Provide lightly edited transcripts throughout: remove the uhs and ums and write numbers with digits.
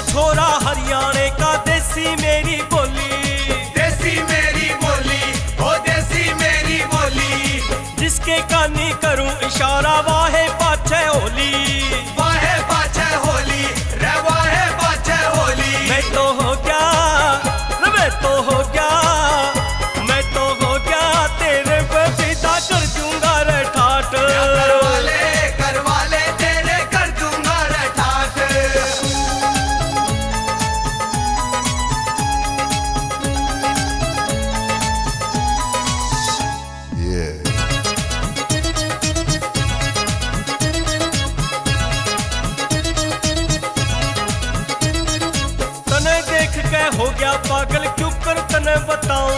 छोरा हरियाणे का देसी मेरी बोली, देसी मेरी बोली, ओ देसी मेरी बोली। जिसके कानी करूं इशारा वाहे पाछे होली, वाहे पाछे होली, रे वाहे पाछे होली। मैं तो हो गया, मैं तो हो गया, मैं तो हो गया तेरे पे फिदा कर दूंगा रे ठाठ। कर वाले तेरे कर दूंगा रे ठाठ। के हो गया पागल क्यों कर तने बताऊं,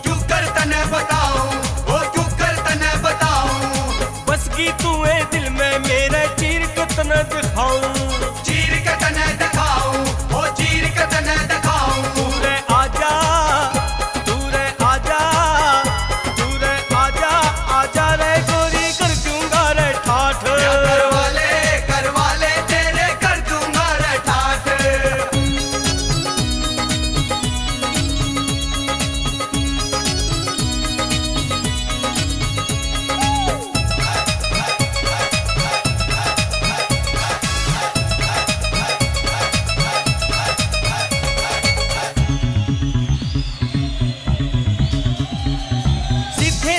क्यों कर तने बताऊं, ओ क्यों कर तने बताऊं। बस की तू है दिल में मेरे चीर के तने दिखाऊं, चीर के तने दिखाऊं, ओ चीर के तने दिखाऊं। दूरे आजा, दूरे आजा, दूरे आजा, आजा रे गोरी कर दूंगा रे ठाठ। कर वाले तेरे कर दूंगा रे ठाठ।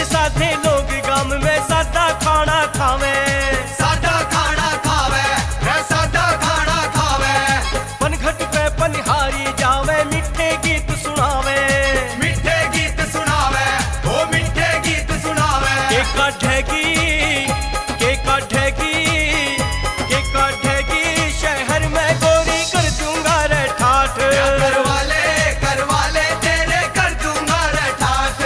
साधे लोग गांव में सादा खाना खावे, सादा खाना खावे, रे सादा खाना खावे। पनघट पे पनिहारी जावे, मीठे गीत सुनावे, मीठे गीत सुनावे, ओ मीठे गीत सुनावे। के काटेगी, के काटेगी, के काटेगी शहर में गोरी कर दूंगा रे ठाठ। कर वाले तेरे कर दूंगा रे ठाठ।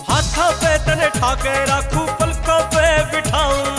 हाथा पे तने ठाके राखू, पलकों पे बिठाऊं,